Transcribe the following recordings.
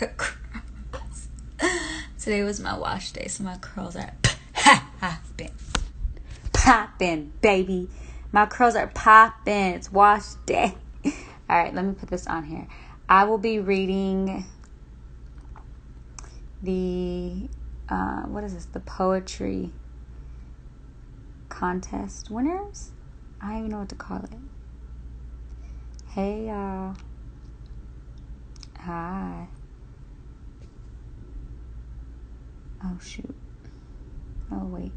The curls. Today was my wash day, so my curls are popping, baby. My curls are popping. It's wash day. All right, let me put this on here. I will be reading the what is this? The poetry contest winners? I don't even know what to call it. Hey y'all. Hi. Oh shoot. Oh wait.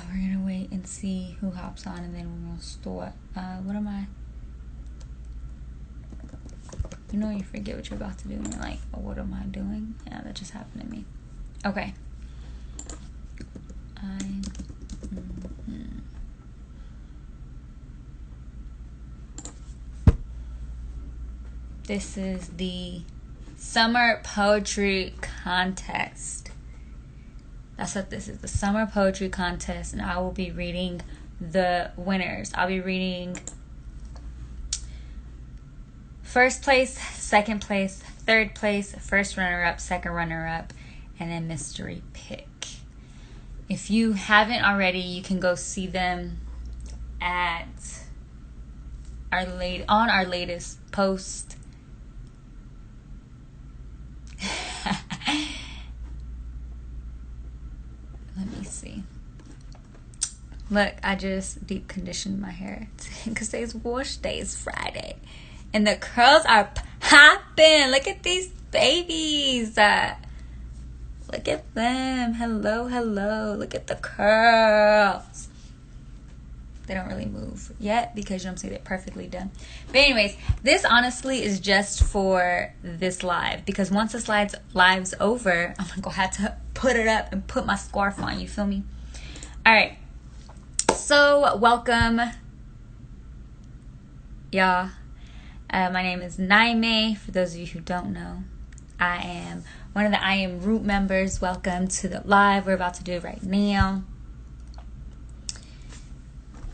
We're gonna wait and see who hops on, and then we're gonna start. What am I? You know, you forget what you're about to do, and you're like, oh, what am I doing? Yeah, that just happened to me. Okay. This is the Summer Poetry Contest. That's what this is, the Summer Poetry Contest, and I will be reading the winners. I'll be reading first place, second place, third place, first runner-up, second runner-up, and then mystery pick. If you haven't already, you can go see them at on our latest post. Let me see. Look, I just deep conditioned my hair because today's wash day, is Friday, and the curls are popping. Look at these babies. Look at them. Hello, hello. Look at the curls. They don't really move yet because, you know what I'm saying, they're perfectly done. But anyways, this honestly is just for this live, because once this live's over, I'm going to have to put it up and put my scarf on. You feel me? All right. So, welcome, y'all. My name is Naime. For those of you who don't know, I am one of the I Am Root members. Welcome to the live we're about to do right now.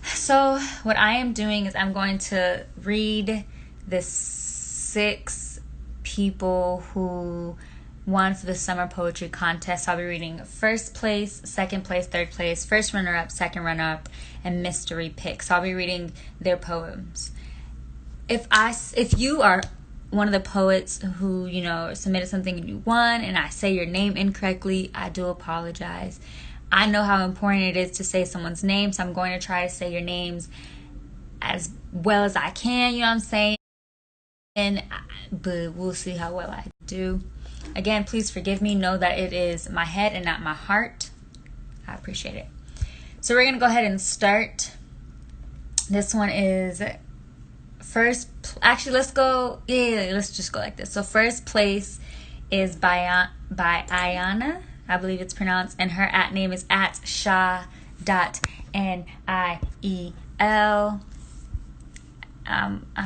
So what I am doing is I'm going to read the 6 people who won for the Summer Poetry Contest. I'll be reading first place, second place, third place, first runner-up, second runner-up, and mystery pick. So I'll be reading their poems. If you are one of the poets who, you know, submitted something and you won, and I say your name incorrectly, I do apologize. I know how important it is to say someone's name, so I'm going to try to say your names as well as I can, you know what I'm saying? But we'll see how well I do. Again, please forgive me. Know that it is my head and not my heart. I appreciate it. So we're going to go ahead and start. This one is first. Actually, let's go. Yeah, let's just go like this. So first place is by Ayana, I believe it's pronounced, and her @name is @sha.niel. I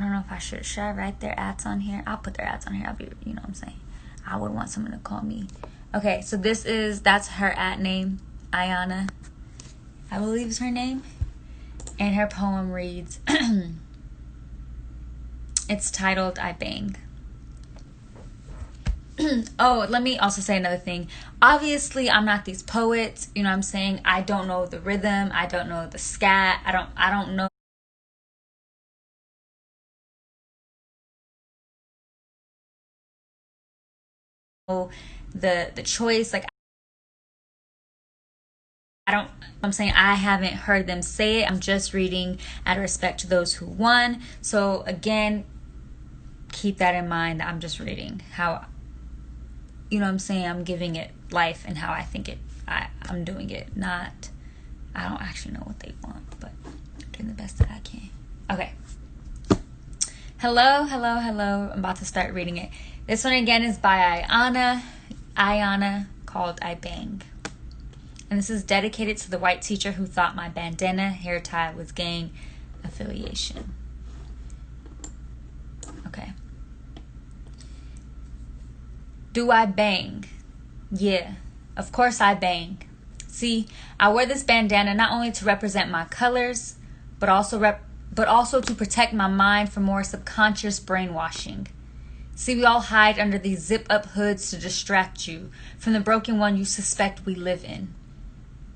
don't know if I should I write their @ on here? I'll put their @ on here. I'll be, you know what I'm saying? I would want someone to call me. Okay, so that's her @name, Ayana, I believe is her name. And her poem reads, it's titled I Bang. Oh, let me also say another thing. Obviously, I'm not these poets, you know what I'm saying? I don't know the rhythm. I don't know the scat. I don't know the choice. Like, I'm saying I haven't heard them say it. I'm just reading out of respect to those who won. So again, keep that in mind. I'm just reading how, you know what I'm saying, I'm giving it life and how I think it, I'm doing it. Not, I don't actually know what they want, but I'm doing the best that I can. Okay. Hello. I'm about to start reading it. This one again is by Ayana, called I Bang. And this is dedicated to the white teacher who thought my bandana hair tie was gang affiliation. Okay. Do I bang? Yeah, of course I bang. See, I wear this bandana not only to represent my colors, but also but also to protect my mind from more subconscious brainwashing. See, we all hide under these zip-up hoods to distract you from the broken one you suspect we live in.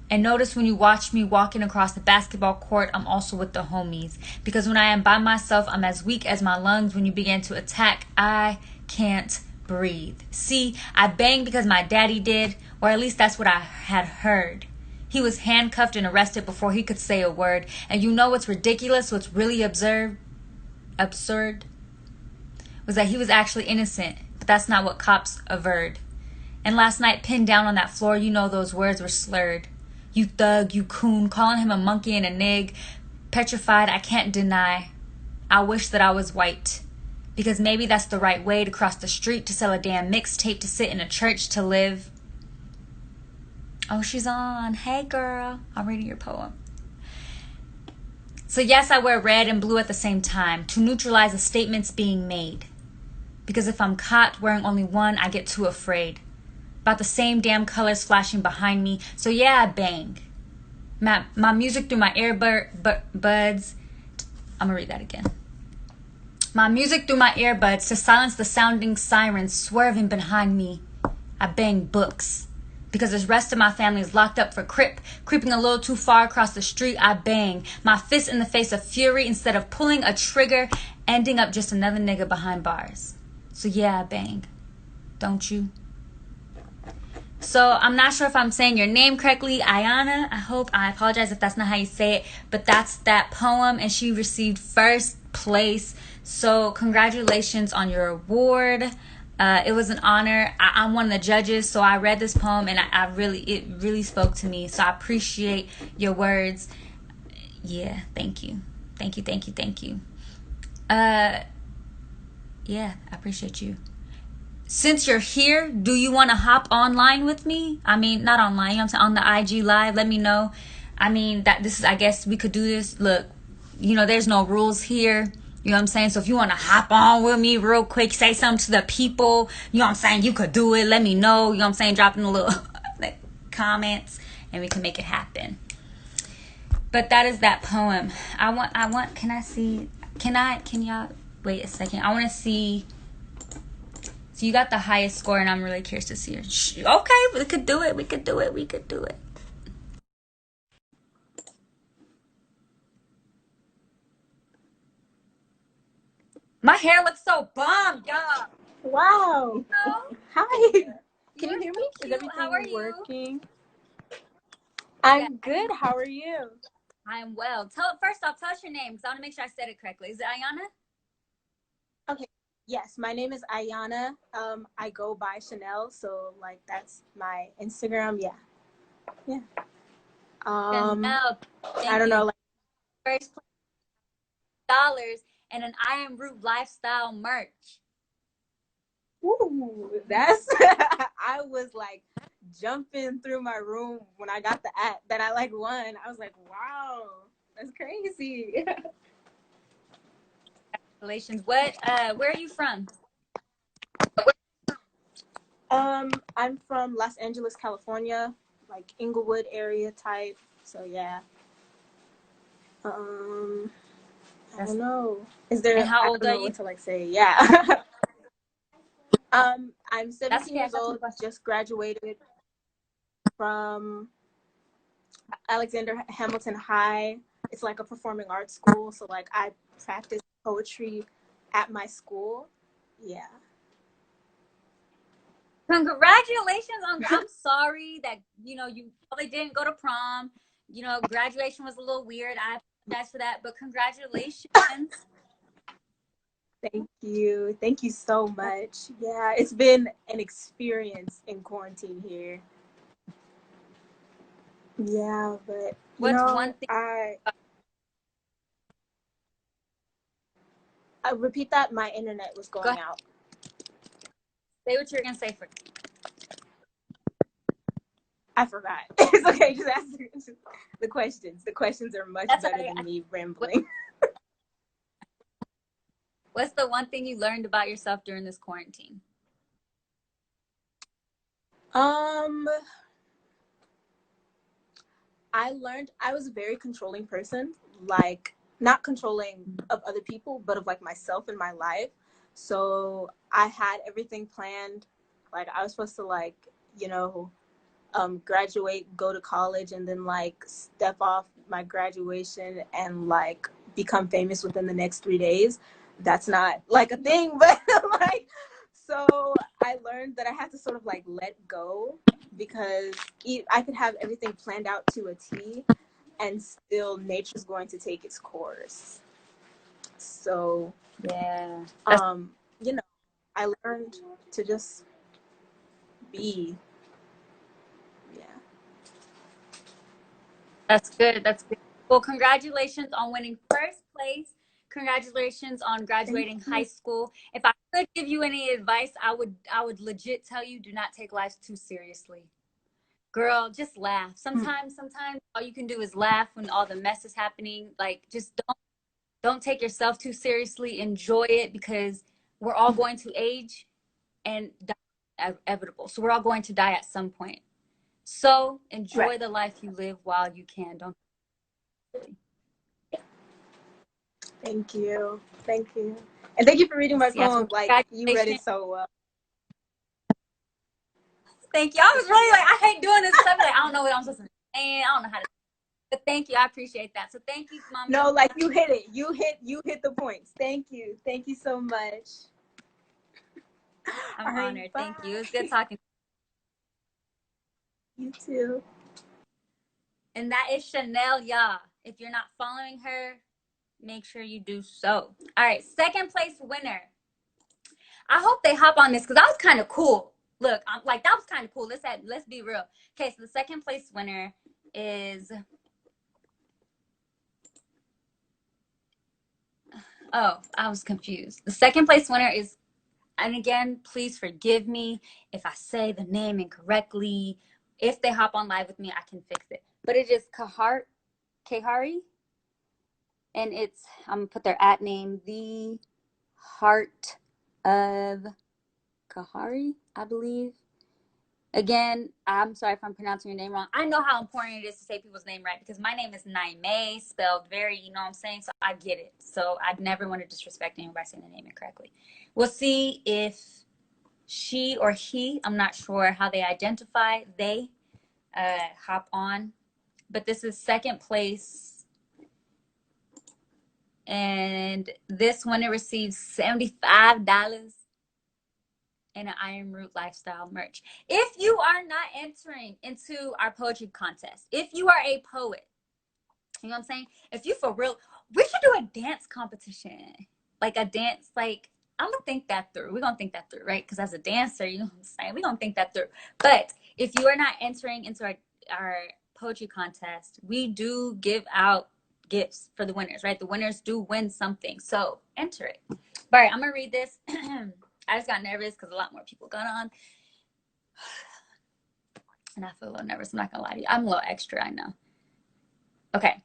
And notice when you watch me walking across the basketball court, I'm also with the homies. Because when I am by myself, I'm as weak as my lungs. When you begin to attack, I can't breathe. See, I banged because my daddy did, or at least that's what I had heard. He was handcuffed and arrested before he could say a word. And you know what's ridiculous, what's really absurd, was that he was actually innocent. But that's not what cops averred. And last night, pinned down on that floor, you know those words were slurred. You thug, you coon, calling him a monkey and a nig. Petrified, I can't deny. I wish that I was white. Because maybe that's the right way to cross the street, to sell a damn mixtape, to sit in a church, to live. Oh, she's on. Hey, girl. I'm reading your poem. So yes, I wear red and blue at the same time to neutralize the statements being made. Because if I'm caught wearing only one, I get too afraid. About the same damn colors flashing behind me. So yeah, I bang. My music through my earbuds. I'm gonna read that again. My music through my earbuds to silence the sounding sirens swerving behind me. I bang books. Because the rest of my family is locked up for creeping a little too far across the street, I bang. My fist in the face of fury instead of pulling a trigger, ending up just another nigga behind bars. So yeah, I bang. Don't you? So I'm not sure if I'm saying your name correctly, Ayana. I apologize if that's not how you say it, but that's that poem, and she received first place. So congratulations on your award. It was an honor. I'm one of the judges, so I read this poem, and it really spoke to me. So I appreciate your words. Yeah, thank you. Thank you. Yeah, I appreciate you. Since you're here, do you want to hop online with me? I mean, not online, you know what I'm saying, on the IG live, let me know. I mean, I guess we could do this. Look, there's no rules here. You know what I'm saying? So if you want to hop on with me real quick, say something to the people, you know what I'm saying, you could do it. Let me know, you know what I'm saying, drop in a little comments, and we can make it happen. But that is that poem. Can y'all, wait a second. I want to see. So you got the highest score, and I'm really curious to see her. Okay, we could do it. My hair looks so bomb, y'all. Wow. Hello? Hi. Can You're you hear so me? Is cute. everything How are you? working? Yeah, I'm good. How are you? I am well. First off, tell us your name, because I want to make sure I said it correctly. Is it Ayana? Okay. Yes, my name is Ayana. I go by Chanel, so that's my Instagram. Yeah. Yeah. Chanel. I Thank don't you. know. First place dollars and an Am Root lifestyle merch. Ooh, that's I was jumping through my room when I got the app that I won. I was like, wow, that's crazy. Congratulations. Where are you from? I'm from Los Angeles, California, Inglewood area type. So yeah. I don't know. Is there? And how I old don't are know you? what to say. Yeah. I'm That's 17 okay. years old. Just graduated from Alexander Hamilton High. It's a performing arts school. So I practice poetry at my school. Yeah. Congratulations on. I'm sorry that you probably didn't go to prom. Graduation was a little weird. I apologize for that, but congratulations. Thank you. Thank you so much. Yeah, it's been an experience in quarantine here. Yeah, but What's one thing? I repeat that my internet was Go going ahead. out. Say what you're gonna say first. I forgot. It's okay. Just ask the questions. The questions are much That's better okay. than me rambling. What's the one thing you learned about yourself during this quarantine? I learned I was a very controlling person. Like not controlling of other people, but of like myself and my life. So I had everything planned. Like I was supposed to like, you know, graduate, go to college, and then like step off my graduation and like become famous within the next 3 days. That's not like a thing, but like, so I learned that I had to sort of like let go, because I could have everything planned out to a T and still nature's going to take its course. So Yeah. you know, I learned to just be. Yeah. That's good. That's good. Well, congratulations on winning first place. Congratulations on Thank graduating high you. school. If I could give you any advice, I would legit tell you, do not take life too seriously. Girl, just laugh. Sometimes all you can do is laugh when all the mess is happening. Like just don't take yourself too seriously. Enjoy it, because we're all going to age and die is inevitable. So we're all going to die at some point. So Right. enjoy the life you live while you can. Don't. Thank you. Thank you. And thank you for reading my Yeah, so poem. Like, you read congratulations. it so well. Thank you. I was really like, I hate doing this stuff. Like, I don't know what I'm supposed to say. I don't know how to. But thank you. I appreciate that. So thank you, mommy. No, like you hit it. You hit the points. Thank you. Thank you so much. I'm All right, honored. bye. Thank you. It was good talking. You too. And that is Chanel, y'all. If you're not following her, make sure you do so. All right, second place winner. I hope they hop on this because that was kind of cool. Look, I'm like, that was kind of cool. Let's be real. Okay, so the second place winner is, oh, I was confused. The second place winner is, and again, please forgive me if I say the name incorrectly. If they hop on live with me, I can fix it. But it is Kahari, and it's, I'm gonna put their at name, the Heart of Kahari, I believe. Again, I'm sorry if I'm pronouncing your name wrong. I know how important it is to say people's name right, because my name is Naime, spelled very, you know what I'm saying? So I get it. So I'd never want to disrespect anyone by saying the name incorrectly. We'll see if she or he, I'm not sure how they identify, they hop on. But this is second place. And this winner receives $75 and an Am Root lifestyle merch. If you are not entering into our poetry contest, if you are a poet, you know what I'm saying? If you for real, we should do a dance competition. Like a dance, like, I'm gonna think that through. We're gonna think that through, right? Because as a dancer, you know what I'm saying? We're gonna think that through. But if you are not entering into our poetry contest, we do give out gifts for the winners, right? The winners do win something. So enter it. All right, I'm gonna read this. I just got nervous because a lot more people got on. And I feel a little nervous. I'm not gonna lie to you. I'm a little extra, I know. Okay.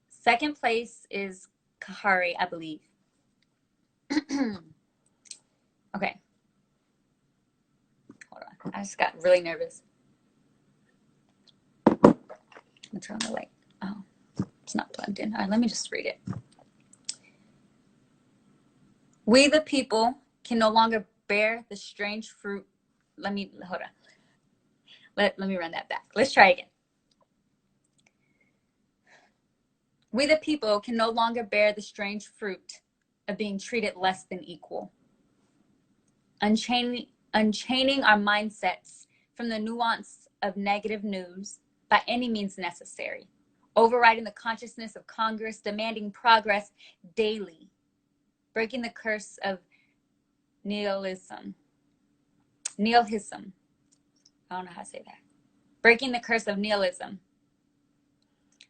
Second place is Kahari, I believe. Okay. Hold on. I just got really nervous. I'm gonna turn on the light. Oh, it's not plugged in. All right, let me just read it. We the people can no longer bear the strange fruit. Hold on. Let me run that back. Let's try again. We the people can no longer bear the strange fruit of being treated less than equal. Unchaining our mindsets from the nuance of negative news by any means necessary. Overriding the consciousness of Congress, demanding progress daily. Breaking the curse of nihilism. I don't know how to say that. Breaking the curse of nihilism.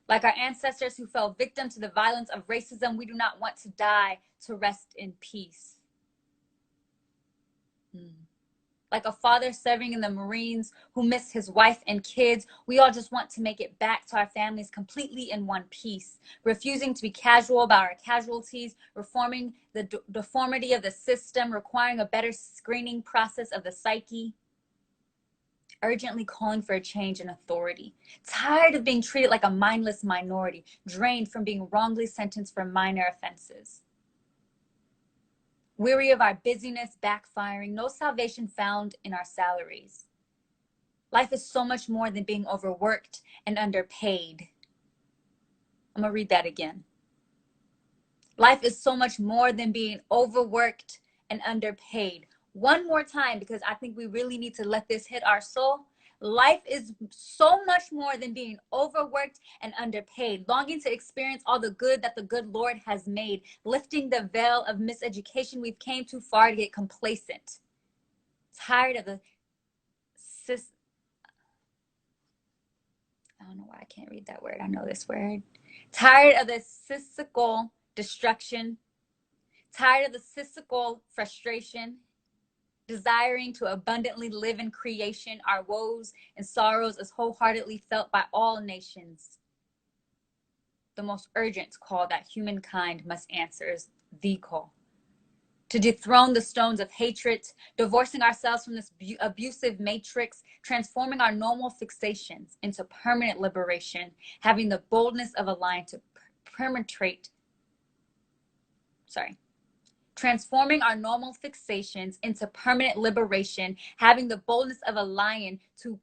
Like our ancestors who fell victim to the violence of racism, we do not want to die to rest in peace. Like a father serving in the Marines who missed his wife and kids, we all just want to make it back to our families completely in one piece, refusing to be casual about our casualties, reforming the deformity of the system, requiring a better screening process of the psyche, urgently calling for a change in authority. Tired of being treated like a mindless minority, drained from being wrongly sentenced for minor offenses. Weary of our busyness backfiring, no salvation found in our salaries. Life is so much more than being overworked and underpaid. I'm going to read that again. Life is so much more than being overworked and underpaid. One more time, because I think we really need to let this hit our soul. Life is so much more than being overworked and underpaid, longing to experience all the good that the good Lord has made, lifting the veil of miseducation. We've came too far to get complacent. Tired of the I don't know why I can't read that word. I know this word. Tired of the cyclical destruction, tired of the cyclical frustration, desiring to abundantly live in creation, our woes and sorrows is wholeheartedly felt by all nations. The most urgent call that humankind must answer is the call to dethrone the stones of hatred, divorcing ourselves from this abusive matrix, transforming our normal fixations into permanent liberation, having the boldness of a lion to transforming our normal fixations into permanent liberation, having the boldness of a lion to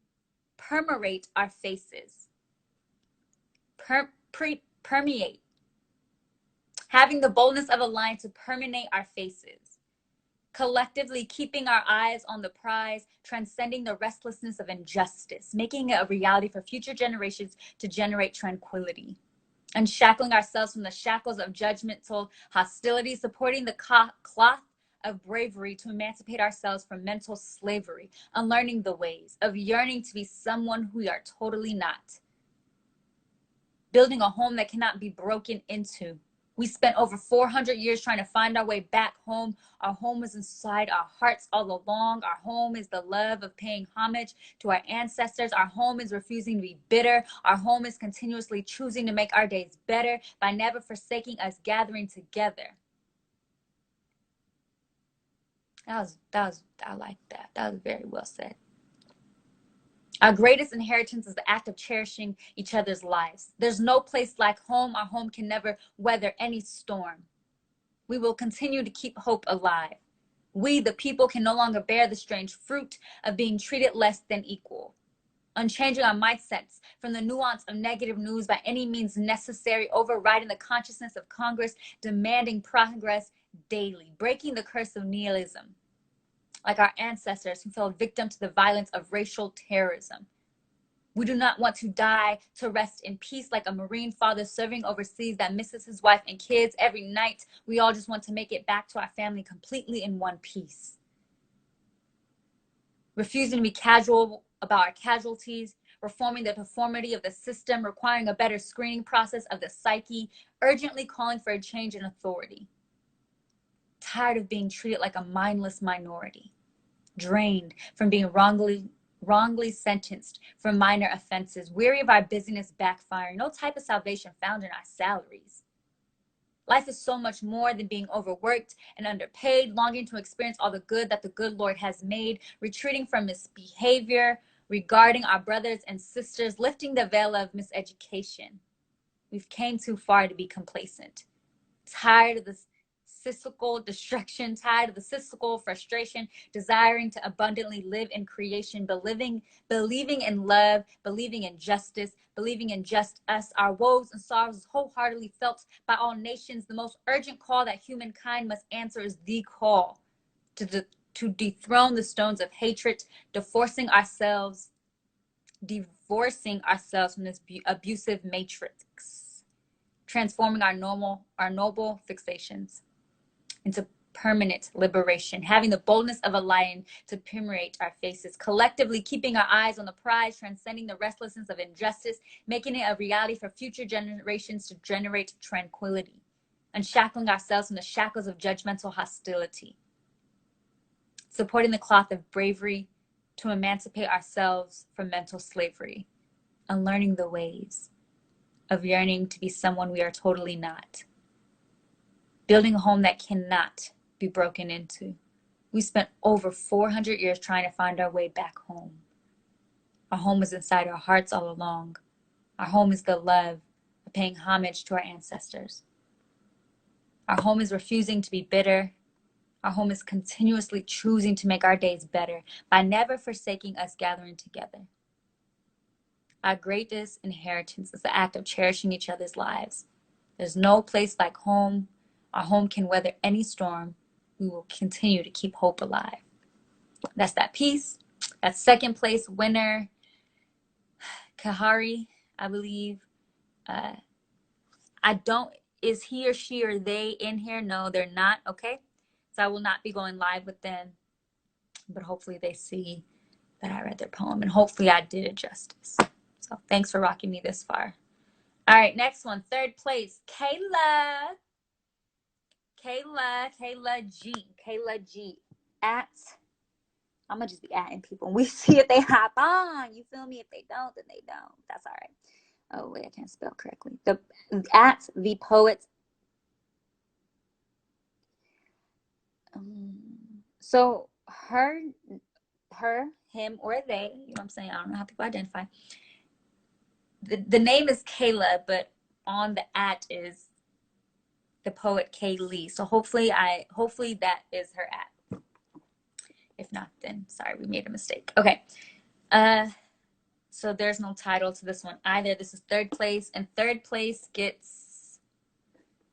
permeate our faces. Permeate. Having the boldness of a lion to permeate our faces. Collectively keeping our eyes on the prize, transcending the restlessness of injustice, making it a reality for future generations to generate tranquility. Unshackling ourselves from the shackles of judgmental hostility, supporting the cloth of bravery to emancipate ourselves from mental slavery, unlearning the ways of yearning to be someone who we are totally not. Building a home that cannot be broken into. We spent over 400 years trying to find our way back home. Our home is inside our hearts all along. Our home is the love of paying homage to our ancestors. Our home is refusing to be bitter. Our home is continuously choosing to make our days better by never forsaking us gathering together. I like that. That was very well said. Our greatest inheritance is the act of cherishing each other's lives. There's no place like home. Our home can never weather any storm. We will continue to keep hope alive. We, the people, can no longer bear the strange fruit of being treated less than equal. Unchanging our mindsets from the nuance of negative news by any means necessary, overriding the consciousness of Congress, demanding progress daily, breaking the curse of nihilism. Like our ancestors who fell victim to the violence of racial terrorism. We do not want to die to rest in peace like a Marine father serving overseas that misses his wife and kids every night. We all just want to make it back to our family completely in one piece. Refusing to be casual about our casualties, reforming the deformity of the system, requiring a better screening process of the psyche, urgently calling for a change in authority. Tired of being treated like a mindless minority, drained from being wrongly sentenced for minor offenses, weary of our busyness backfiring, no type of salvation found in our salaries. Life is so much more than being overworked and underpaid, longing to experience all the good that the good Lord has made, retreating from misbehavior regarding our brothers and sisters, lifting the veil of miseducation. We've came too far to be complacent. Tired of this cyclical destruction, tired of the cyclical frustration, desiring to abundantly live in creation, believing in love, believing in justice, believing in just us. Our woes and sorrows wholeheartedly felt by all nations. The most urgent call that humankind must answer is the call to dethrone the stones of hatred, divorcing ourselves from this abusive matrix, transforming our noble fixations into permanent liberation, having the boldness of a lion to permeate our faces, collectively keeping our eyes on the prize, transcending the restlessness of injustice, making it a reality for future generations to generate tranquility, unshackling ourselves from the shackles of judgmental hostility, supporting the cloth of bravery to emancipate ourselves from mental slavery, unlearning the ways of yearning to be someone we are totally not. Building a home that cannot be broken into. We spent over 400 years trying to find our way back home. Our home is inside our hearts all along. Our home is the love of paying homage to our ancestors. Our home is refusing to be bitter. Our home is continuously choosing to make our days better by never forsaking us gathering together. Our greatest inheritance is the act of cherishing each other's lives. There's no place like home. Our home can weather any storm. We will continue to keep hope alive. That's that piece. That's second place winner, Kahari, I believe. Is he or she or they in here? No, they're not. Okay. So I will not be going live with them, but hopefully they see that I read their poem and hopefully I did it justice. So thanks for rocking me this far. All right, next one, third place, Kayla G. At, I'm gonna just be atting people. We see if they hop on. You feel me? If they don't, then they don't. That's all right. Oh wait, I can't spell correctly. At the poet. So her, him, or they. You know what I'm saying? I don't know how people identify. The name is Kayla, but on the at is the poet Kaylee. So hopefully that is her at. If not, then sorry, we made a mistake. Okay. So there's no title to this one either. This is third place, and third place gets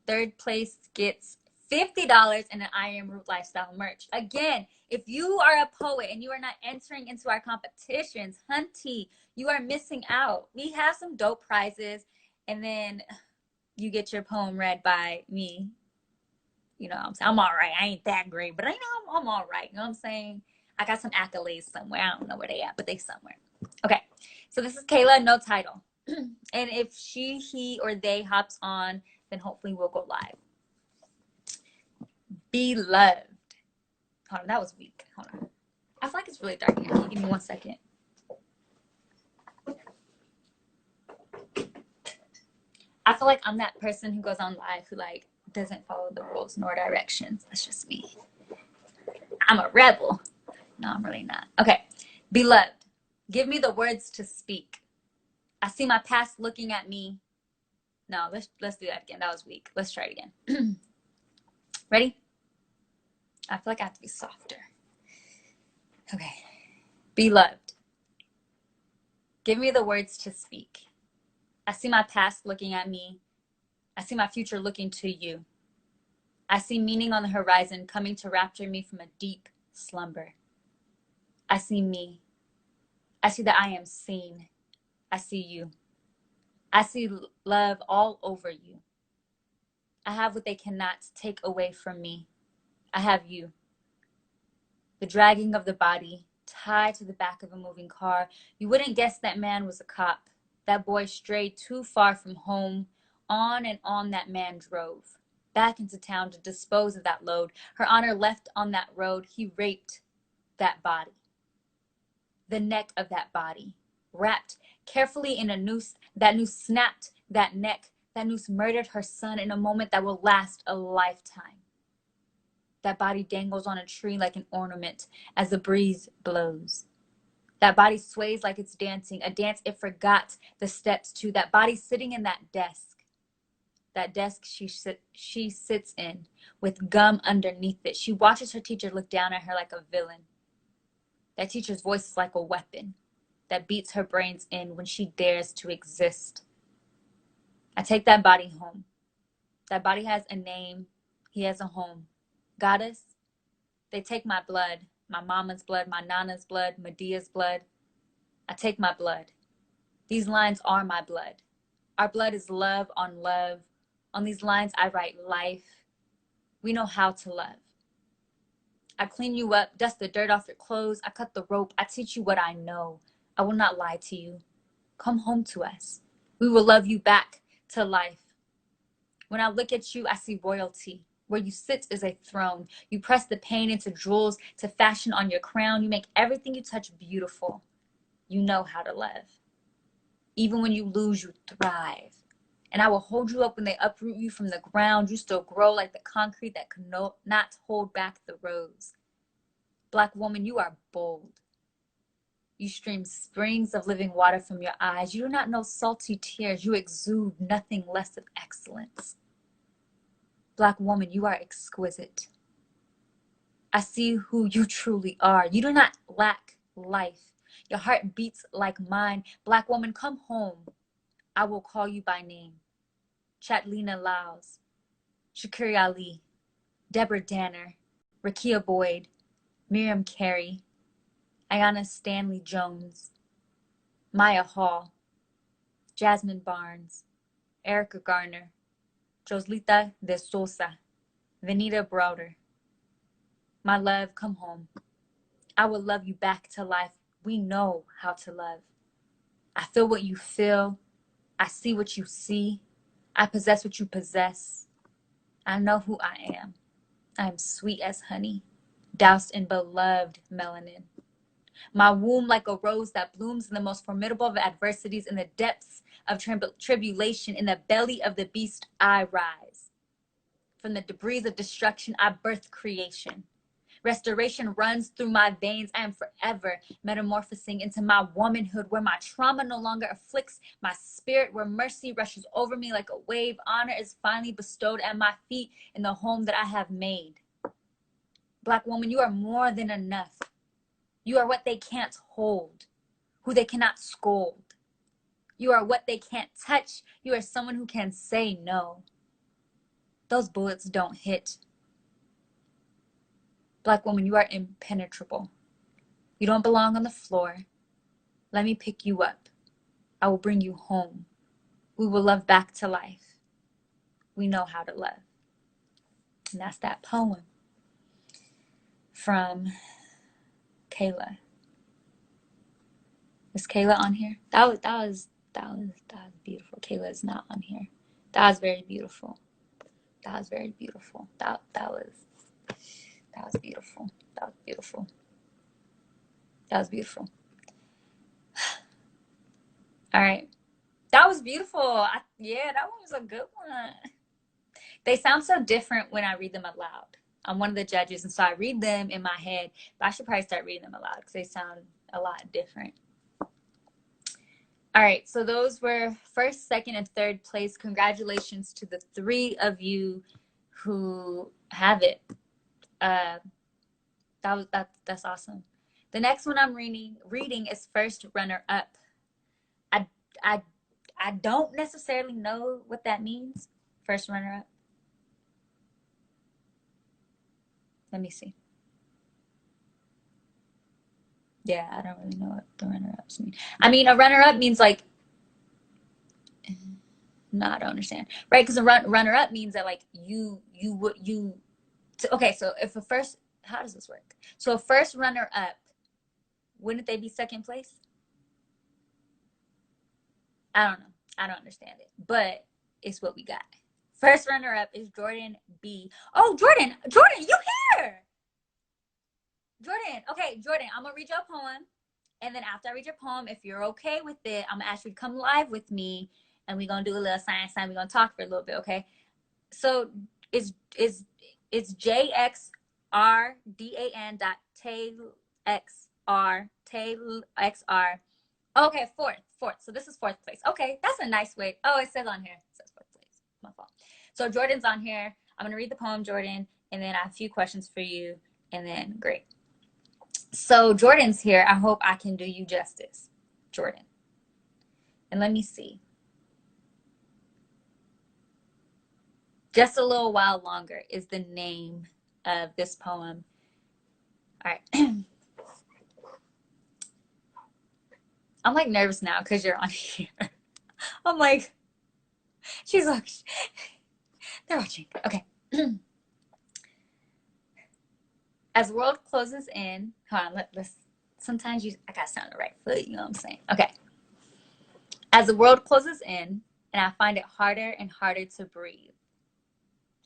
$50 in an I Am Root lifestyle merch. Again, if you are a poet and you are not entering into our competitions, hunty, you are missing out. We have some dope prizes, and then you get your poem read by me. You know what I'm saying? I'm all right. I ain't that great, but I know I'm all right. You know what I'm saying? I got some accolades somewhere. I don't know where they at, but they somewhere. Okay. So this is Kayla, no title. And if she, he, or they hops on, then hopefully we'll go live. Beloved. Hold on, that was weak. Hold on. I feel like it's really dark here. Can you give me 1 second? I feel like I'm that person who goes on live who like doesn't follow the rules nor directions. That's just me. I'm a rebel. No, I'm really not. Okay. Beloved, give me the words to speak. I see my past looking at me. No, let's do that again. That was weak. Let's try it again. Ready? I feel like I have to be softer. Okay. Beloved, give me the words to speak. I see my past looking at me. I see my future looking to you. I see meaning on the horizon coming to rapture me from a deep slumber. I see me. I see that I am seen. I see you. I see love all over you. I have what they cannot take away from me. I have you. The dragging of the body, tied to the back of a moving car. You wouldn't guess that man was a cop. That boy strayed too far from home. On and on that man drove. Back into town to dispose of that load. Her Honor left on that road. He raped that body. The neck of that body. Wrapped carefully in a noose. That noose snapped that neck. That noose murdered her son in a moment that will last a lifetime. That body dangles on a tree like an ornament as the breeze blows. That body sways like it's dancing, a dance it forgot the steps to. That body sitting in that desk she sits in with gum underneath it. She watches her teacher look down at her like a villain. That teacher's voice is like a weapon that beats her brains in when she dares to exist. I take that body home. That body has a name. He has a home. Goddess, they take my blood, my mama's blood, my nana's blood, Medea's blood. I take my blood. These lines are my blood. Our blood is love on love. On these lines, I write life. We know how to love. I clean you up, dust the dirt off your clothes. I cut the rope. I teach you what I know. I will not lie to you. Come home to us. We will love you back to life. When I look at you, I see royalty. Where you sit is a throne. You press the pain into jewels to fashion on your crown. You make everything you touch beautiful. You know how to love. Even when you lose, you thrive. And I will hold you up when they uproot you from the ground. You still grow like the concrete that cannot hold back the rose. Black woman, you are bold. You stream springs of living water from your eyes. You do not know salty tears. You exude nothing less of excellence. Black woman, you are exquisite. I see who you truly are. You do not lack life. Your heart beats like mine. Black woman, come home. I will call you by name. Chatlina Laos, Shakiri Ali, Deborah Danner, Rakia Boyd, Miriam Carey, Ayanna Stanley Jones, Maya Hall, Jasmine Barnes, Erica Garner, Joslita de Sosa, Venita Browder. My love, come home. I will love you back to life. We know how to love. I feel what you feel. I see what you see. I possess what you possess. I know who I am. I am sweet as honey, doused in beloved melanin. My womb like a rose that blooms in the most formidable of adversities, in the depths of tribulation, in the belly of the beast I rise. From the debris of destruction I birth creation. Restoration runs through my veins. I am forever metamorphosing into my womanhood, where my trauma no longer afflicts my spirit, where mercy rushes over me like a wave. Honor is finally bestowed at my feet in the home that I have made. Black woman, you are more than enough. You are what they can't hold, who they cannot scold. You are what they can't touch. You are someone who can say no. Those bullets don't hit. Black woman, you are impenetrable. You don't belong on the floor. Let me pick you up. I will bring you home. We will love back to life. We know how to love. And that's that poem from Kayla. Is Kayla on here? That was beautiful. Kayla is not on here. That was very beautiful. That was very beautiful. That was beautiful. That was beautiful. That was beautiful. All right. That was beautiful. Yeah, that one was a good one. They sound so different when I read them aloud. I'm one of the judges, and so I read them in my head, but I should probably start reading them aloud because they sound a lot different. All right, so those were first, second, and third place. Congratulations to the 3 of you who have it. That's awesome. The next one I'm reading is first runner up. I don't necessarily know what that means. First runner up. Let me see. Yeah, I don't really know what the runner-ups mean. I mean, a runner-up means like, no, I don't understand. Right? Because a runner-up means that like okay, so if a first, how does this work? So a first runner-up, wouldn't they be second place? I don't know. I don't understand it, but it's what we got. First runner-up is Jordan B. Oh, Jordan, you here? Jordan, okay, Jordan, I'm gonna read your poem, and then after I read your poem, if you're okay with it, I'm gonna ask you to come live with me, and we're gonna do a little science time. We're gonna talk for a little bit, okay? So it's JXRDAN.TaylXR. Okay, fourth. So this is fourth place. Okay, that's a nice way. Oh, it says on here. It says fourth place. My fault. So Jordan's on here. I'm gonna read the poem, Jordan, and then I have a few questions for you, and then great. So Jordan's here. I hope I can do you justice, Jordan. And let me see. Just a Little While Longer is the name of this poem. All right. I'm like nervous now because you're on here. I'm like, she's like, they're watching. Okay. As the world closes in, hold on, let's, sometimes I gotta stand on the right foot, you know what I'm saying? Okay. As the world closes in and I find it harder and harder to breathe,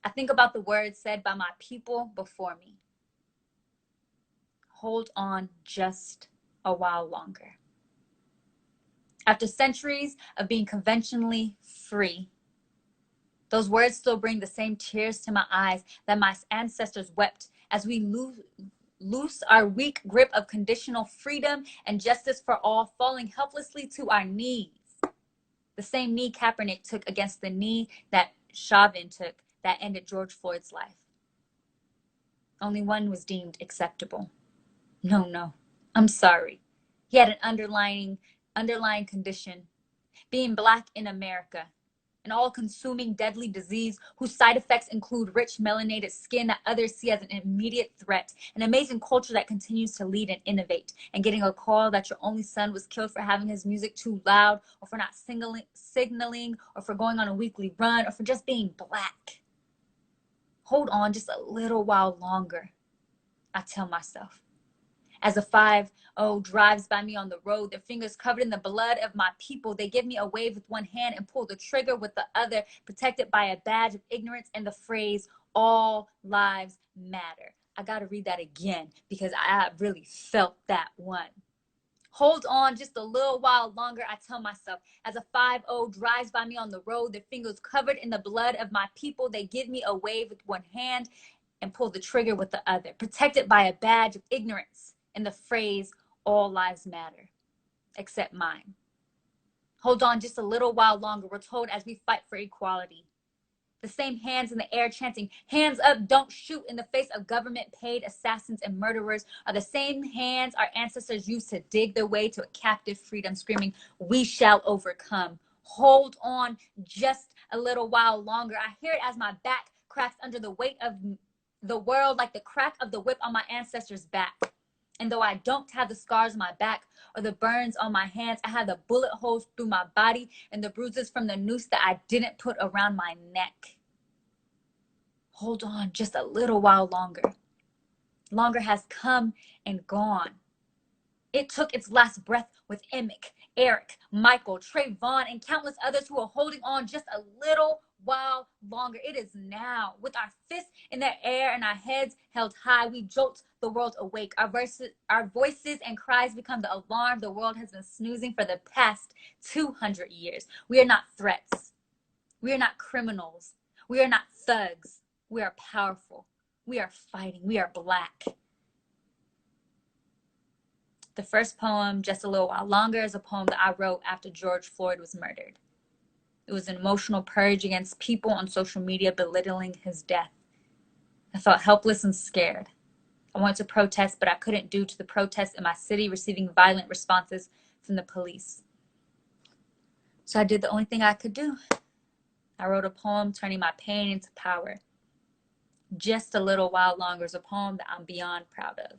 I think about the words said by my people before me. Hold on just a while longer. After centuries of being conventionally free, those words still bring the same tears to my eyes that my ancestors wept as we loose our weak grip of conditional freedom and justice for all, falling helplessly to our knees. The same knee Kaepernick took against the knee that Chauvin took that ended George Floyd's life. Only one was deemed acceptable. No, I'm sorry. He had an underlying condition, being Black in America, an all-consuming deadly disease whose side effects include rich melanated skin that others see as an immediate threat, an amazing culture that continues to lead and innovate, and getting a call that your only son was killed for having his music too loud, or for not signaling, or for going on a weekly run, or for just being Black. Hold on just a little while longer, I tell myself. As a 5-0 drives by me on the road, their fingers covered in the blood of my people, they give me a wave with one hand and pull the trigger with the other, protected by a badge of ignorance and the phrase, all lives matter. I got to read that again because I really felt that one. Hold on just a little while longer, I tell myself. As a 5-0 drives by me on the road, their fingers covered in the blood of my people, they give me a wave with one hand and pull the trigger with the other, protected by a badge of ignorance and the phrase, all lives matter, except mine. Hold on just a little while longer, we're told as we fight for equality. The same hands in the air chanting, hands up, don't shoot in the face of government-paid assassins and murderers are the same hands our ancestors used to dig their way to a captive freedom, screaming, we shall overcome. Hold on just a little while longer. I hear it as my back cracks under the weight of the world like the crack of the whip on my ancestors' back. And though I don't have the scars on my back or the burns on my hands, I have the bullet holes through my body and the bruises from the noose that I didn't put around my neck. Hold on just a little while longer. Longer has come and gone. It took its last breath with Emmett, Eric, Michael, Trayvon, and countless others who are holding on just a little while longer. It is now. With our fists in the air and our heads held high, we jolt the world awake. Our voices and cries become the alarm the world has been snoozing for the past 200 years. We are not threats. We are not criminals. We are not thugs. We are powerful. We are fighting. We are Black. The first poem, Just a Little While Longer, is a poem that I wrote after George Floyd was murdered. It was an emotional purge against people on social media belittling his death. I felt helpless and scared. I wanted to protest, but I couldn't due to the protests in my city receiving violent responses from the police. So I did the only thing I could do. I wrote a poem turning my pain into power. Just a Little While Longer is a poem that I'm beyond proud of.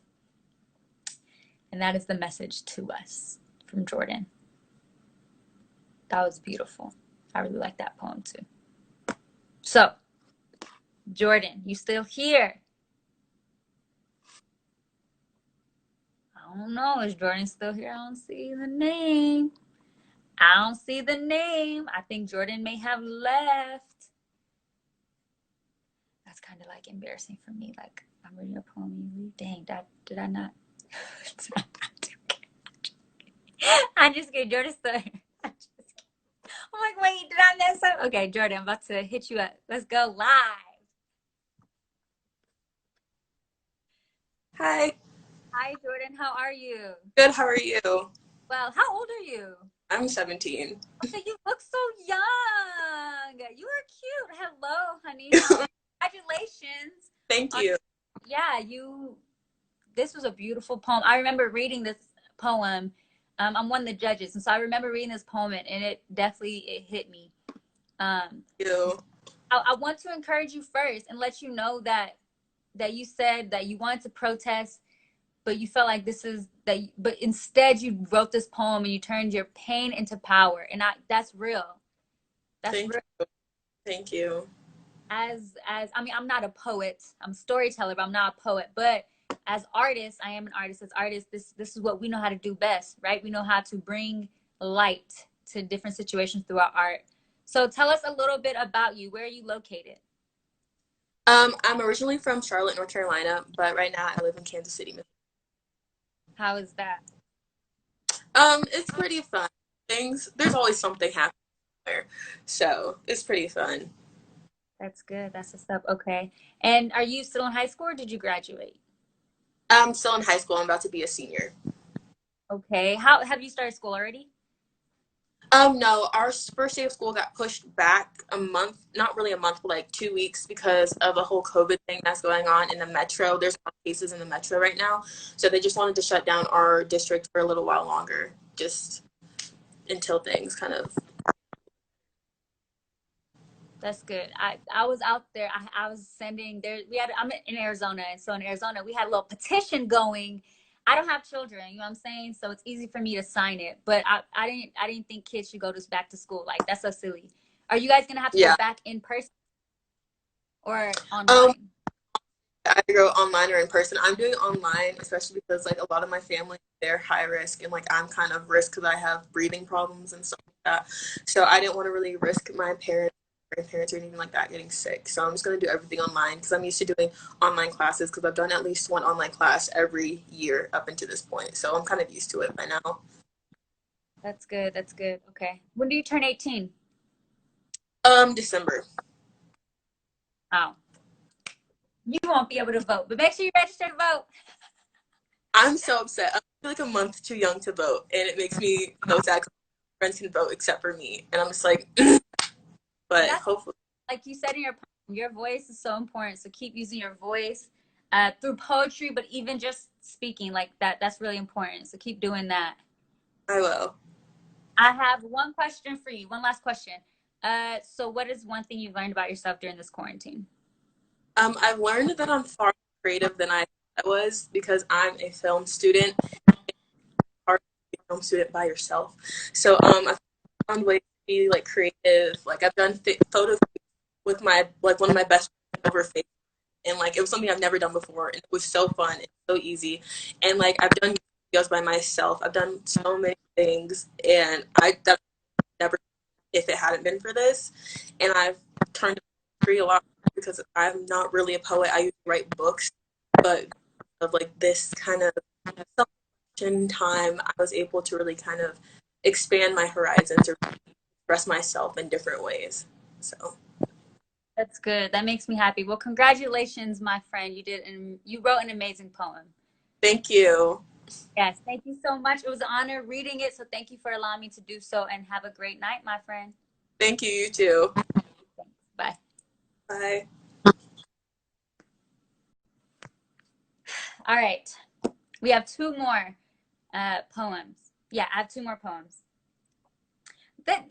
And that is the message to us from Jordan. That was beautiful. I really like that poem too. So, Jordan, you still here? I don't know. Is Jordan still here? I don't see the name. I think Jordan may have left. That's kind of like embarrassing for me. Like, I'm reading a poem, you read. Dang, did I not? I'm just kidding. Jordan's still here. I'm like, wait, did I mess up? Okay, Jordan, I'm about to hit you up. Let's go live. Hi. Hi, Jordan. How are you? Good. How are you? Well, how old are you? I'm 17. Okay, you look so young. You are cute. Hello, honey. Congratulations. Thank you. Yeah, this was a beautiful poem. I remember reading this poem. I'm one of the judges, and so I remember reading this poem, and it hit me. Thank you. I want to encourage you first and let you know that you said that you wanted to protest, but you felt like but instead you wrote this poem and you turned your pain into power, and that's real. That's Thank real. you. Thank you. As I mean, I'm not a poet. I'm a storyteller, but I'm not a poet. But as artists, I am an artist. As artists, this is what we know how to do best, right? We know how to bring light to different situations through our art. So tell us a little bit about you. Where are you located? I'm originally from Charlotte, North Carolina, but right now I live in Kansas City, Missouri. How is that? It's pretty fun. There's always something happening there, so it's pretty fun. That's good. That's what's up. Okay. And are you still in high school or did you graduate? I'm still in high school. I'm about to be a senior. Okay. How have you started school already? No, our first day of school got pushed back a month, not really a month, but like 2 weeks because of a whole COVID thing that's going on in the metro. There's more cases in the metro right now. So they just wanted to shut down our district for a little while longer, just until things kind of. That's good. I was out there. I was sending there. I'm in Arizona, and so in Arizona we had a little petition going. I don't have children, you know what I'm saying? So it's easy for me to sign it. But I didn't think kids should go to back to school. Like that's so silly. Are you guys gonna have to go Yeah. back in person or Um, online? I go online or in person. I'm doing online, especially because like a lot of my family, they're high risk, and like I'm kind of risk because I have breathing problems and stuff like that. So I didn't want to really risk my parents, grandparents, or anything like that getting sick. So I'm just gonna do everything online because I'm used to doing online classes because I've done at least one online class every year up until this point. So I'm kind of used to it by now. That's good. That's good. Okay. When do you turn 18? December. Oh, you won't be able to vote, but make sure you register to vote. I'm so upset. I'm like a month too young to vote, and it makes me so sad. 'Cause my friends can vote except for me, and I'm just like, But but that's hopefully. like you said in your voice is so important. So keep using your voice through poetry, but even just speaking like that, that's really important. So keep doing that. I will. I have one question for you, one last question. So what is one thing you've learned about yourself during this quarantine? I've learned that I'm far more creative than I thought I was because I'm a film student. It's hard to be a film student by yourself. So I found ways to be like creative. Like I've done photos with my like one of my best friends over Facebook, and like it was something I've never done before, and it was so fun and so easy. And like I've done videos by myself. I've done so many things, and I that never if it hadn't been for this. And I've turned to poetry a lot because I'm not really a poet. I usually write books, but of like this kind of celebration time, I was able to really kind of expand my horizons or express myself in different ways. So That's good. That makes me happy. Well, congratulations, my friend. You wrote an amazing poem. thank you. Yes, thank you so much. It was an honor reading it. So thank you for allowing me to do so and have a great night, my friend. Thank you, you too. Thanks. Bye. Bye. All right. We have two more poems. Yeah, I have two more poems. That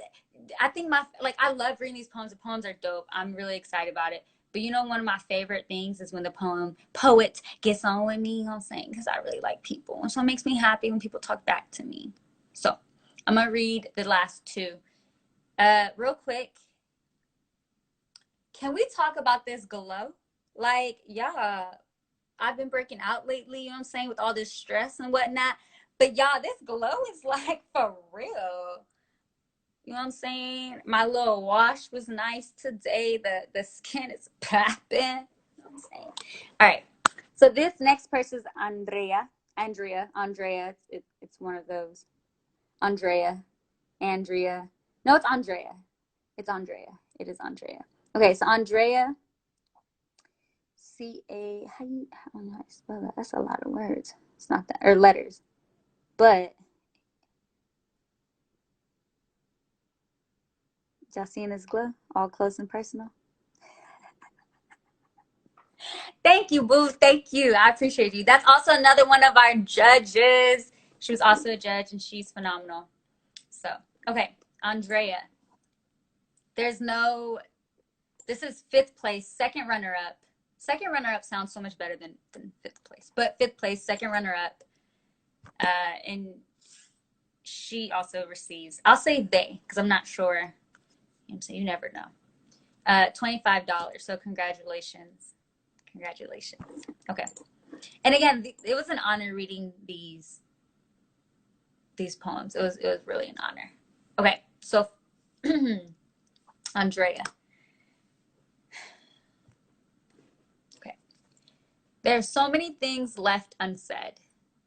I think I love reading these poems. The poems are dope. I'm really excited about it. But you know, one of my favorite things is when the poet gets on with me, you know what I'm saying? Because I really like people. And so it makes me happy when people talk back to me. So I'm gonna read the last two. Real quick, can we talk about this glow? Like, yeah, I've been breaking out lately, you know what I'm saying, with all this stress and whatnot. But y'all, this glow is like for real. You know what I'm saying? My little wash was nice today. The skin is popping. You know what I'm saying? All right. So this next person is Andrea. It's one of those. Andrea. No, it's Andrea. It's Andrea. It is Andrea. Okay, so Andrea, how I don't know how to spell that. That's a lot of words. It's not that, or letters. But y'all seeing this glow? All close and personal. Thank you, Boo. Thank you. I appreciate you. That's also another one of our judges. She was also a judge and she's phenomenal. So, okay, Andrea. There's no, this is fifth place, second runner up. Second runner up sounds so much better than fifth place, but fifth place, second runner up. And she also receives, I'll say they, because I'm not sure. So you never know. $25. So congratulations. Congratulations. Okay. And again, it was an honor reading these poems. It was really an honor. Okay, so Andrea. Okay. There are so many things left unsaid.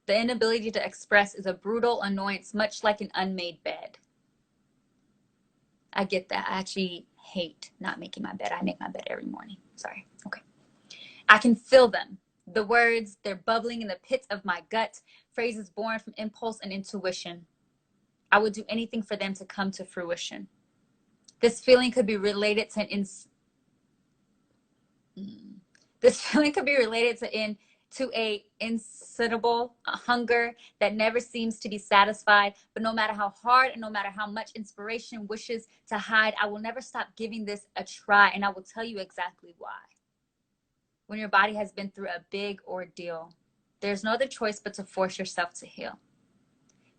The inability to express is a brutal annoyance, much like an unmade bed. I get that. I actually hate not making my bed. I make my bed every morning. Sorry. Okay. I can feel them. The words, they're bubbling in the pits of my gut, phrases born from impulse and intuition. I would do anything for them to come to fruition. This feeling could be related to a insatiable hunger that never seems to be satisfied. But no matter how hard and no matter how much inspiration wishes to hide, I will never stop giving this a try. And I will tell you exactly why. When your body has been through a big ordeal, there's no other choice but to force yourself to heal.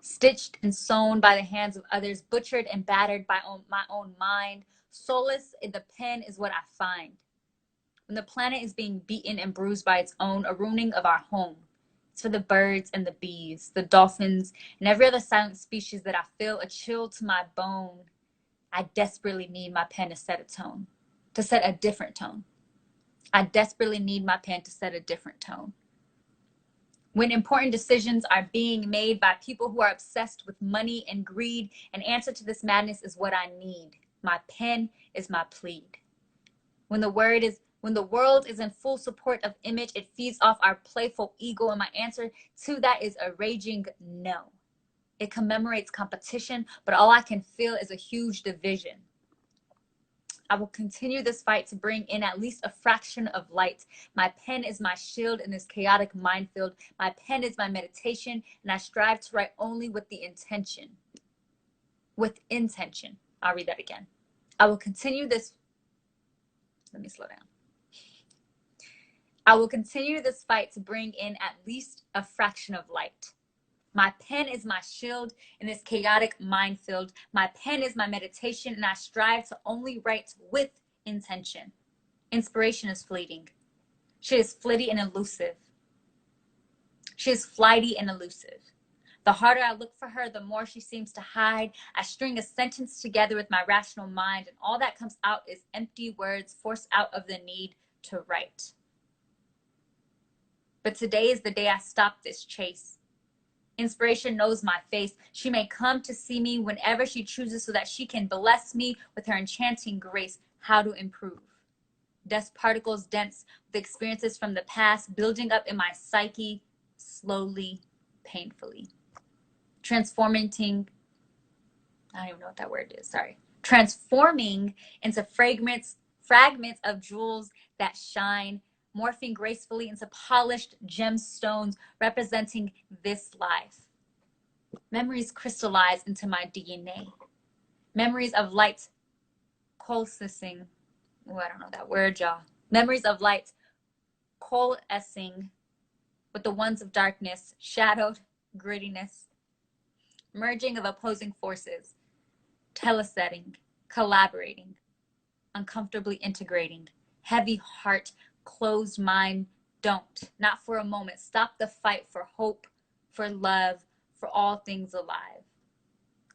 Stitched and sewn by the hands of others, butchered and battered by my own mind, solace in the pen is what I find. When the planet is being beaten and bruised by its own, a ruining of our home. It's for the birds and the bees, the dolphins, and every other silent species that I feel a chill to my bone. I desperately need my pen to set a tone, to set a different tone. I desperately need my pen to set a different tone. When important decisions are being made by people who are obsessed with money and greed, an answer to this madness is what I need. My pen is my plead. When the world is in full support of image, it feeds off our playful ego, and my answer to that is a raging no. It commemorates competition, but all I can feel is a huge division. I will continue this fight to bring in at least a fraction of light. My pen is my shield in this chaotic minefield. My pen is my meditation, and I strive to write only with the intention. With intention. I'll read that again. I will continue this. Let me slow down. I will continue this fight to bring in at least a fraction of light. My pen is my shield in this chaotic minefield. My pen is my meditation, and I strive to only write with intention. Inspiration is fleeting. She is flitty and elusive. She is flighty and elusive. The harder I look for her, the more she seems to hide. I string a sentence together with my rational mind, and all that comes out is empty words forced out of the need to write. But today is the day I stop this chase. Inspiration knows my face. She may come to see me whenever she chooses so that she can bless me with her enchanting grace. How to improve. Dust particles dense with experiences from the past, building up in my psyche, slowly, painfully. Transforming into fragments of jewels that shine, morphing gracefully into polished gemstones representing this life. Memories crystallize into my DNA. Memories of light coalescing. Oh, I don't know that word, y'all. Memories of light coalescing with the ones of darkness, shadowed grittiness, merging of opposing forces, telesetting, collaborating, uncomfortably integrating, heavy heart, closed mind, don't, not for a moment. Stop the fight for hope, for love, for all things alive.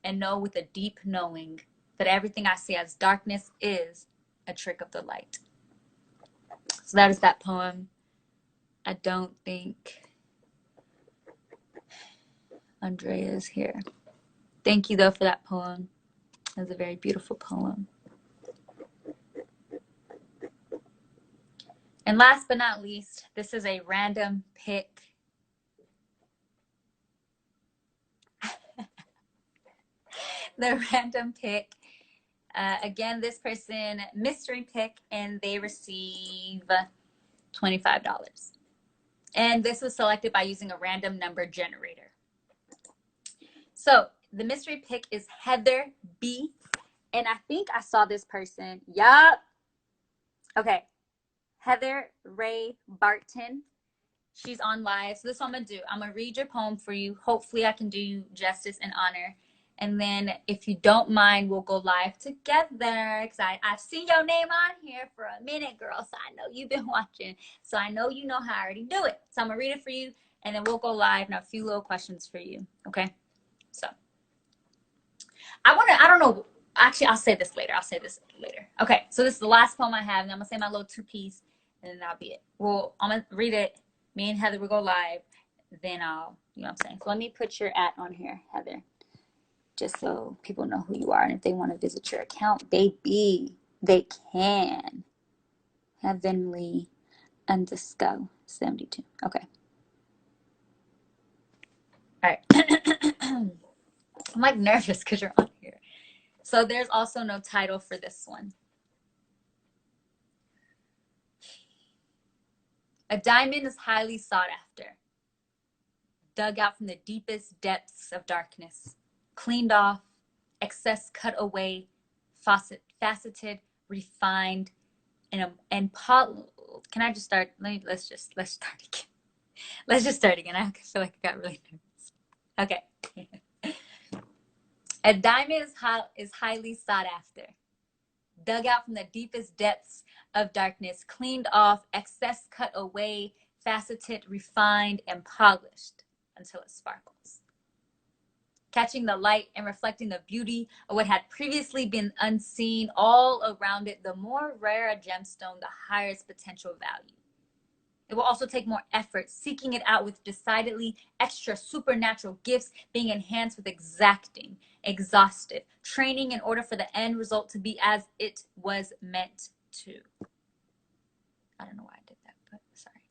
And know with a deep knowing that everything I see as darkness is a trick of the light. So that is that poem. I don't think Andrea is here. Thank you though for that poem. It was a very beautiful poem. And last but not least, this is a random pick. The random pick. Again, this person, mystery pick, and they receive $25. And this was selected by using a random number generator. So the mystery pick is Heather B. And I think I saw this person. Yup. Okay. Heather Ray Barton. She's on live. So this is what I'm going to do. I'm going to read your poem for you. Hopefully I can do you justice and honor. And then if you don't mind, we'll go live together. Because I've seen your name on here for a minute, girl. So I know you've been watching. So I know you know how I already do it. So I'm going to read it for you. And then we'll go live. Now, a few little questions for you. Okay? So I don't know. Actually, I'll say this later. Okay. So this is the last poem I have. And I'm going to say my little two-piece. And then that'll be it. Well, I'm going to read it. Me and Heather will go live. Then I'll, you know what I'm saying? So let me put your @ on here, Heather. Just so people know who you are. And if they want to visit your account, they can. Heavenly _ 72. Okay. All right. I'm like nervous because you're on here. So there's also no title for this one. A diamond is highly sought after, dug out from the deepest depths of darkness, cleaned off, excess cut away, faceted, refined, and can I just start? Let's start again. Let's just start again. I feel like I got really nervous. Okay. A diamond is highly sought after, dug out from the deepest depths of darkness, cleaned off, excess cut away, faceted, refined, and polished until it sparkles, catching the light and reflecting the beauty of what had previously been unseen all around it. The more rare a gemstone, the higher its potential value. It will also take more effort, seeking it out with decidedly extra supernatural gifts, being enhanced with exacting, exhaustive training in order for the end result to be as it was meant to. I don't know why I did that, but sorry.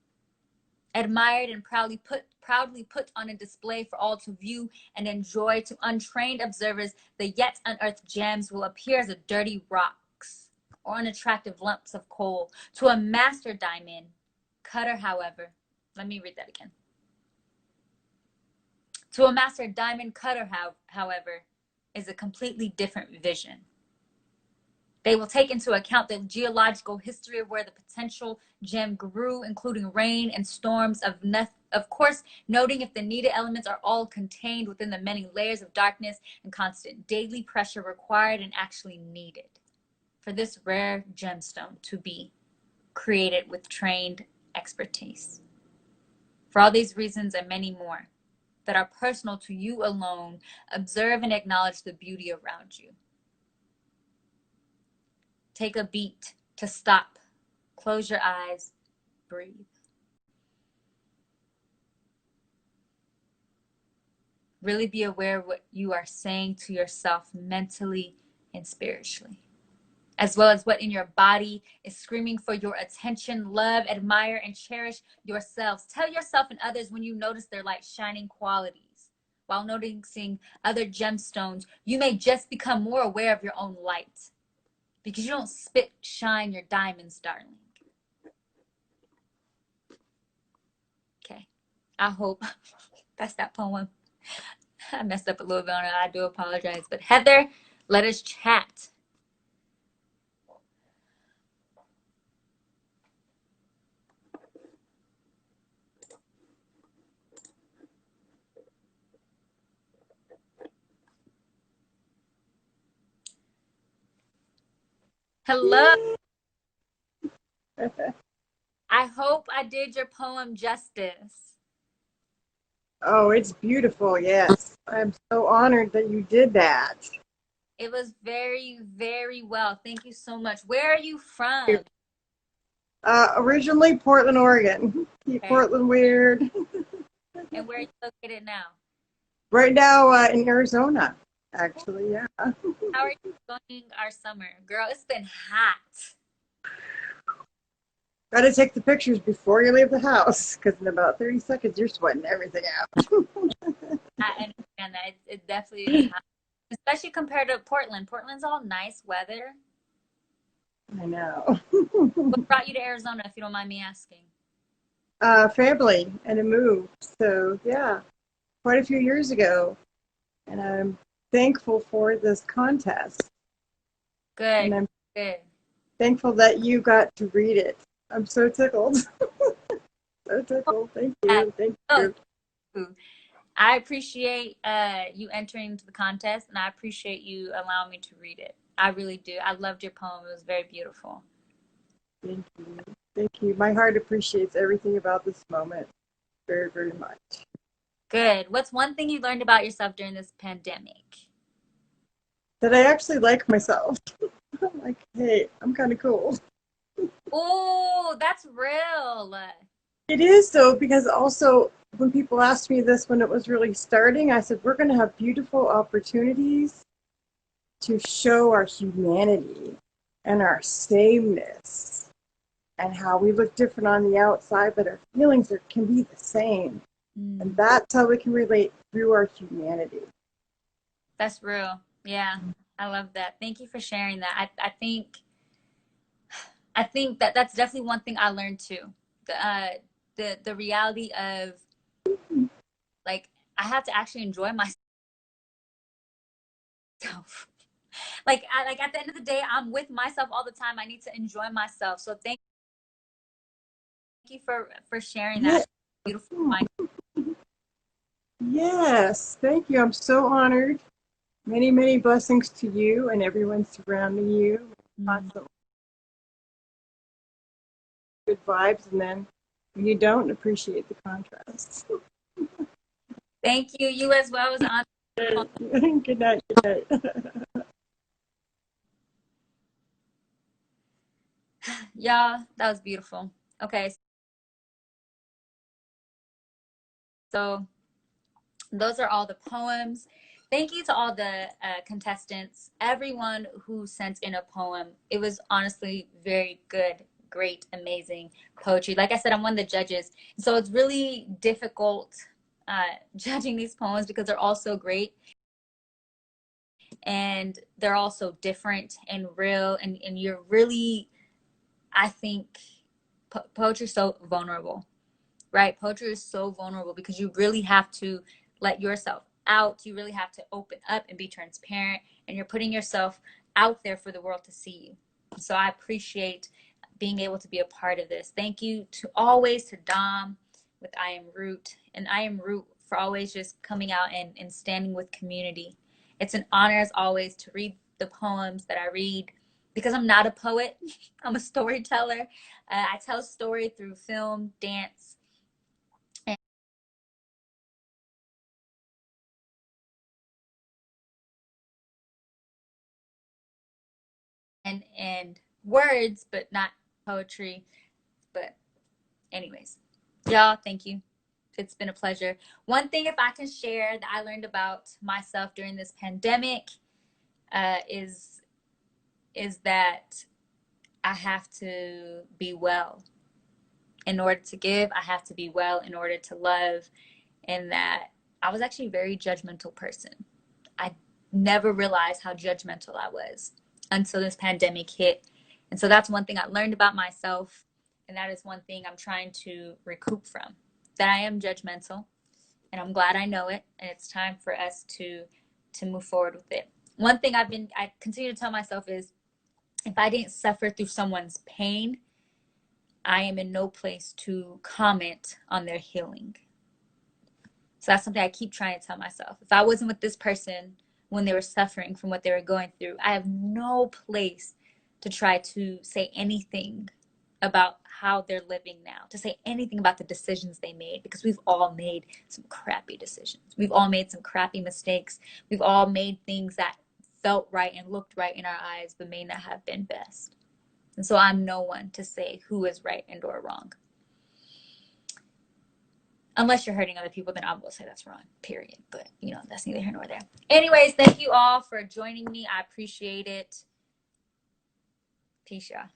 Admired and proudly put on a display for all to view and enjoy. To untrained observers, the yet unearthed gems will appear as a dirty rocks or unattractive lumps of coal. To a master diamond cutter, however, let me read that again. To a master diamond cutter, however, is a completely different vision. They will take into account the geological history of where the potential gem grew, including rain and storms, of course, noting if the needed elements are all contained within the many layers of darkness and constant daily pressure required and actually needed for this rare gemstone to be created with trained expertise. For all these reasons and many more that are personal to you alone, observe and acknowledge the beauty around you. Take a beat to stop, close your eyes, breathe. Really be aware of what you are saying to yourself mentally and spiritually, as well as what in your body is screaming for your attention. Love, admire, and cherish yourselves. Tell yourself and others when you notice their light shining qualities. While noticing other gemstones, you may just become more aware of your own light, because you don't spit shine your diamonds, darling. Okay, I hope that's that poem. I messed up a little bit on it. I do apologize. But Heather, let us chat. Hello. I hope I did your poem justice. Oh, it's beautiful. Yes. I'm so honored that you did that. It was very, very well. Thank you so much. Where are you from? Originally Portland, Oregon. Keep Okay. Portland weird. And where are you located now? Right now in Arizona, actually. Yeah. How are you enjoying our summer? Girl, it's been hot. Got to take the pictures before you leave the house, because in about 30 seconds you're sweating everything out. I understand that. It definitely is hot. Especially compared to Portland. Portland's all nice weather. I know. What brought you to Arizona, if you don't mind me asking? Family and a move. So yeah, quite a few years ago, and I'm thankful for this contest. Good. And I'm good. thankful that you got to read it. I'm so tickled. So tickled. Thank you. Thank you. I appreciate you entering into the contest, and I appreciate you allowing me to read it. I really do. I loved your poem. It was very beautiful. Thank you. Thank you. My heart appreciates everything about this moment very, very much. Good. What's one thing you learned about yourself during this pandemic? That I actually like myself. I'm like, hey, I'm kind of cool. Oh, that's real. It is, though, because also when people asked me this when it was really starting, I said, we're going to have beautiful opportunities to show our humanity and our sameness and how we look different on the outside, but our feelings can be the same. And that's how we can relate through our humanity. That's real. Yeah, I love that. Thank you for sharing that. I think that that's definitely one thing I learned too. The reality of, like, I have to actually enjoy myself. Like at the end of the day, I'm with myself all the time. I need to enjoy myself. So thank you for sharing that. Beautiful. Yes, thank you. I'm so honored. Many, many blessings to you and everyone surrounding you. Lots of good vibes, and then when you don't, appreciate the contrasts. Thank you. You as well. It was an honor. Good night. Good night. Y'all, that was beautiful. Okay. So those are all the poems. Thank you to all the contestants, everyone who sent in a poem. It was honestly very good, great, amazing poetry. Like I said, I'm one of the judges. So it's really difficult judging these poems because they're all so great. And they're also different and real. And you're really, I think, poetry is so vulnerable, right? Poetry is so vulnerable because you really have to let yourself out. You really have to open up and be transparent. And you're putting yourself out there for the world to see you. So I appreciate being able to be a part of this. Thank you to Dom with I Am Root. And I Am Root for always just coming out and standing with community. It's an honor as always to read the poems that I read because I'm not a poet. I'm a storyteller. I tell story through film, dance, and words, but not poetry. But anyways, y'all, thank you. It's been a pleasure. One thing, if I can share, that I learned about myself during this pandemic is that I have to be well in order to give. I have to be well in order to love, and that I was actually a very judgmental person. I never realized how judgmental I was until this pandemic hit. And so that's one thing I learned about myself. And that is one thing I'm trying to recoup from, that I am judgmental, and I'm glad I know it. And it's time for us to move forward with it. One thing I continue to tell myself is, if I didn't suffer through someone's pain, I am in no place to comment on their healing. So that's something I keep trying to tell myself. If I wasn't with this person when they were suffering from what they were going through, I have no place to try to say anything about how they're living now, to say anything about the decisions they made, because we've all made some crappy decisions. We've all made some crappy mistakes. We've all made things that felt right and looked right in our eyes, but may not have been best. And so I'm no one to say who is right and or wrong. Unless you're hurting other people, then I will say that's wrong, period. But, that's neither here nor there. Anyways, thank you all for joining me. I appreciate it. Peace, y'all.